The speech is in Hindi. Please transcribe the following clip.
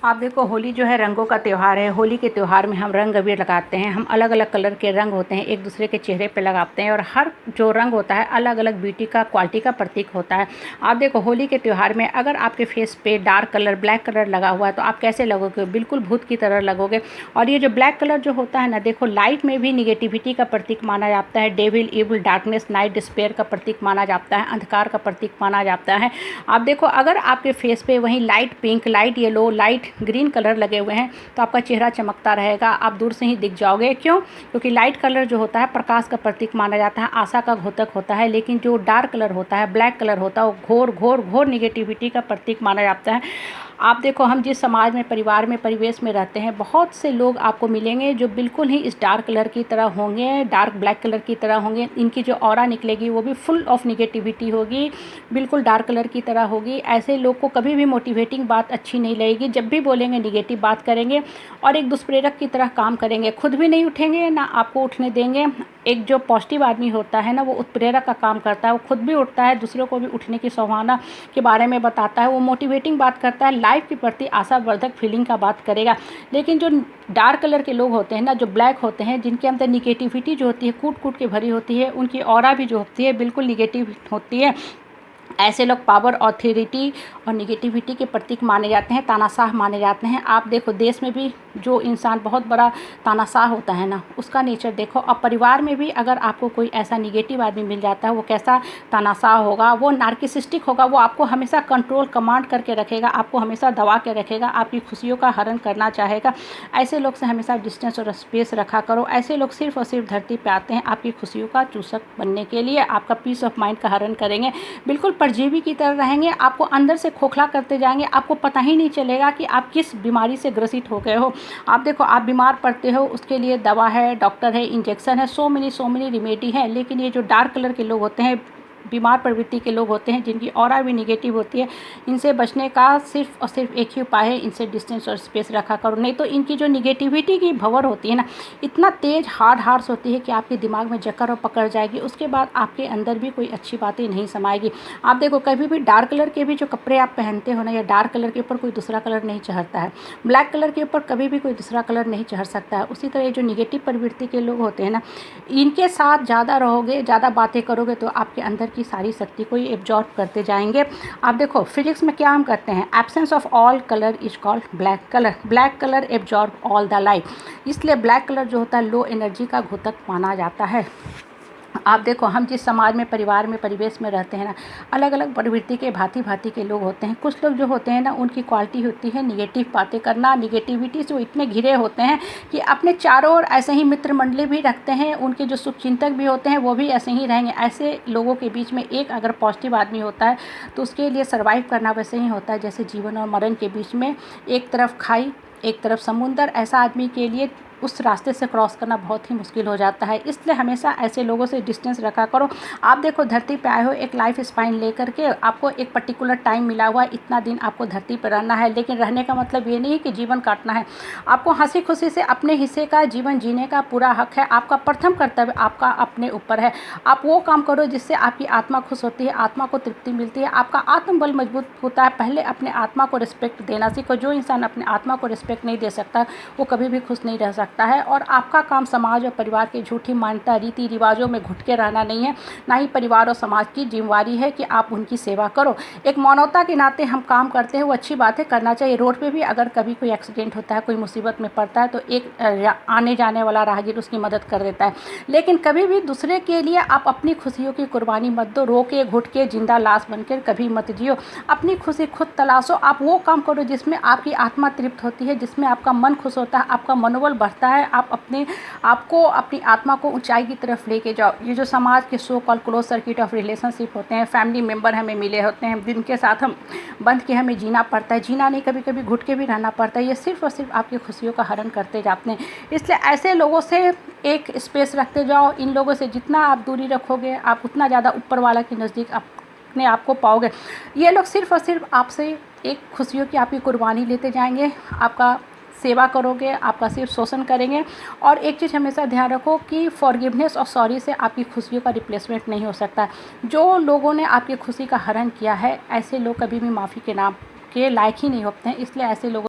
आप देखो, होली जो है रंगों का त्यौहार है। होली के त्यौहार में हम रंग अबीर लगाते हैं। हम अलग अलग कलर के रंग होते हैं एक दूसरे के चेहरे पे लगाते हैं, और हर जो रंग होता है अलग अलग ब्यूटी का, क्वालिटी का प्रतीक होता है। आप देखो, होली के त्यौहार में अगर आपके फेस पे डार्क कलर, ब्लैक कलर लगा हुआ है तो आप कैसे लगोगे? बिल्कुल भूत की तरह लगोगे। और ये जो ब्लैक कलर जो होता है ना, देखो, लाइट में भी निगेटिविटी का प्रतीक माना जाता है। Devil, evil, darkness, night, despair का प्रतीक माना जाता है। अंधकार का प्रतीक माना जाता है। आप देखो, अगर आपके फेस पे वहीं light pink, light yellow, light green colour लगे हुए हैं तो आपका चेहरा चमकता रहेगा, आप दूर से ही दिख जाओगे। क्यों? क्योंकि लाइट कलर जो होता है प्रकाश का प्रतीक माना जाता है, आशा का द्योतक होता है। लेकिन जो डार्क कलर होता है, ब्लैक कलर होता है, वो घोर घोर घोर निगेटिविटी का प्रतीक माना जाता है। आप देखो, हम जिस समाज में, परिवार में, परिवेश में रहते हैं, बहुत से लोग आपको मिलेंगे जो बिल्कुल ही इस डार्क कलर की तरह होंगे, डार्क ब्लैक कलर की तरह होंगे। इनकी जो ऑरा निकलेगी वो भी फुल ऑफ निगेटिविटी होगी, बिल्कुल डार्क कलर की तरह होगी। ऐसे लोग को कभी भी मोटिवेटिंग बात अच्छी नहीं लगेगी। जब भी बोलेंगे निगेटिव बात करेंगे और एक दुष्प्रेरक की तरह काम करेंगे। खुद भी नहीं उठेंगे, ना आपको उठने देंगे। एक जो पॉजिटिव आदमी होता है ना, वो उत्प्रेरक का काम करता है। वो खुद भी उठता है, दूसरों को भी उठने की संभावना के बारे में बताता है। वो मोटिवेटिंग बात करता है, लाइफ के प्रति आशावर्धक फीलिंग का बात करेगा। लेकिन जो डार्क कलर के लोग होते हैं ना, जो ब्लैक होते हैं, जिनके अंदर निगेटिविटी जो होती है कूट कूट के भरी होती है, उनकी ऑरा भी जो होती है बिल्कुल निगेटिव होती है। ऐसे लोग पावर, ऑथोरिटी और निगेटिविटी के प्रतीक माने जाते हैं, तानाशाह माने जाते हैं। आप देखो, देश में भी जो इंसान बहुत बड़ा तानाशाह होता है ना, उसका नेचर देखो। और परिवार में भी अगर आपको कोई ऐसा निगेटिव आदमी मिल जाता है, वो कैसा तानाशाह होगा? वो नार्किसिस्टिक होगा। वो आपको हमेशा कंट्रोल, कमांड करके रखेगा, आपको हमेशा दबा के रखेगा, आपकी खुशियों का हरण करना चाहेगा। ऐसे लोग से हमेशा डिस्टेंस और स्पेस रखा करो। ऐसे लोग सिर्फ और सिर्फ धरती पे आते हैं आपकी खुशियों का चूसक बनने के लिए, आपका पीस ऑफ माइंड का हरण करेंगे, बिल्कुल परजीवी की तरह रहेंगे, आपको अंदर से खोखला करते जाएंगे। आपको पता ही नहीं चलेगा कि आप किस बीमारी से ग्रसित हो गए हो। आप देखो, आप बीमार पड़ते हो, उसके लिए दवा है, डॉक्टर है, इंजेक्शन है, सो मेनी रिमेडी है। लेकिन ये जो डार्क कलर के लोग होते हैं, बीमार प्रवृत्ति के लोग होते हैं, जिनकी ऑरा भी निगेटिव होती है, इनसे बचने का सिर्फ और सिर्फ एक ही उपाय है, इनसे डिस्टेंस और स्पेस रखा करो। नहीं तो इनकी जो निगेटिविटी की भंवर होती है ना, इतना तेज हार्श होती है कि आपके दिमाग में जकड़ और पकड़ जाएगी। उसके बाद आपके अंदर भी कोई अच्छी बातें नहीं समाएगी। आप देखो, कभी भी डार्क कलर के भी जो कपड़े आप पहनते हो ना, या डार्क कलर के ऊपर कोई दूसरा कलर नहीं चढ़ता है, ब्लैक कलर के ऊपर कभी भी कोई दूसरा कलर नहीं चढ़ सकता है। उसी तरह जो निगेटिव प्रवृत्ति के लोग होते हैं ना, इनके साथ ज़्यादा रहोगे, ज़्यादा बातें करोगे तो आपके अंदर की सारी शक्ति को ये एब्जॉर्ब करते जाएंगे। आप देखो, फिजिक्स में क्या हम कहते हैं, absence of all colour is called black colour. Black colour absorb all the light. इसलिए ब्लैक कलर जो होता है लो एनर्जी का घोतक माना जाता है। आप देखो, हम जिस समाज में, परिवार में, परिवेश में रहते हैं ना, अलग अलग प्रवृत्ति के भांति भांति के लोग होते हैं। कुछ लोग जो होते हैं ना, उनकी क्वालिटी होती है निगेटिव बातें करना। निगेटिविटी से वो इतने घिरे होते हैं कि अपने चारों ओर ऐसे ही मित्र मंडली भी रखते हैं। उनके जो शुभचिंतक भी होते हैं वो भी ऐसे ही रहेंगे। ऐसे लोगों के बीच में एक अगर पॉजिटिव आदमी होता है तो उसके लिए सर्वाइव करना वैसे ही होता है जैसे जीवन और मरण के बीच में एक तरफ खाई, एक तरफ समुंदर। ऐसा आदमी के लिए उस रास्ते से क्रॉस करना बहुत ही मुश्किल हो जाता है। इसलिए हमेशा ऐसे लोगों से डिस्टेंस रखा करो। आप देखो, धरती पे आए हो एक लाइफ स्पाइन लेकर के, आपको एक पर्टिकुलर टाइम मिला हुआ है, इतना दिन आपको धरती पर रहना है। लेकिन रहने का मतलब ये नहीं है कि जीवन काटना है। आपको हंसी खुशी से अपने हिस्से का जीवन जीने का पूरा हक है। आपका प्रथम कर्तव्य आपका अपने ऊपर है। आप वो काम करो जिससे आपकी आत्मा खुश होती है, आत्मा को तृप्ति मिलती है, आपका आत्मबल मजबूत होता है। पहले अपने आत्मा को रिस्पेक्ट देना सीखो। जो इंसान अपने आत्मा को रिस्पेक्ट नहीं दे सकता, वो कभी भी खुश नहीं रह सकता है। और आपका काम समाज और परिवार की झूठी मान्यता, रीति रिवाजों में घुट के रहना नहीं है। ना ही परिवार और समाज की जिम्मेवारी है कि आप उनकी सेवा करो। एक मानवता के नाते हम काम करते हैं, वो अच्छी बात है, करना चाहिए। रोड पे भी अगर कभी कोई एक्सीडेंट होता है, कोई मुसीबत में पड़ता है, तो एक आने जाने वाला राहगीर उसकी मदद कर देता है। लेकिन कभी भी दूसरे के लिए आप अपनी खुशियों की कुर्बानी मत दो। रो के, घुट के, जिंदा लाश बनकर कभी मत जियो। अपनी खुशी खुद तलाशो। आप वो काम करो जिसमें आपकी आत्मा तृप्त होती है, जिसमें आपका मन खुश होता है, आपका मनोबल बढ़ता है। आप अपने आपको, अपनी आत्मा को ऊंचाई की तरफ लेके जाओ। ये जो समाज के so call close circuit of relationship होते हैं, फैमिली मेंबर हमें मिले होते हैं, जिनके साथ हम बंध के हमें जीना पड़ता है, जीना नहीं, कभी कभी घुट के भी रहना पड़ता है, ये सिर्फ और सिर्फ आपकी खुशियों का हरण करते जाते हैं। इसलिए ऐसे लोगों से एक स्पेस रखते जाओ। इन लोगों से जितना आप दूरी रखोगे, आप उतना ज़्यादा ऊपर वाला के नज़दीक अपने आप को पाओगे। ये लोग सिर्फ और सिर्फ आपसे एक खुशियों की आपकी कुर्बानी लेते जाएंगे, आपका सेवा करोगे, आपका सिर्फ शोषण करेंगे। और एक चीज़ हमेशा ध्यान रखो कि फॉरगिवनेस और सॉरी से आपकी खुशियों का रिप्लेसमेंट नहीं हो सकता। जो लोगों ने आपकी खुशी का हरण किया है, ऐसे लोग कभी भी माफ़ी के नाम के लायक ही नहीं होते हैं। इसलिए ऐसे लोगों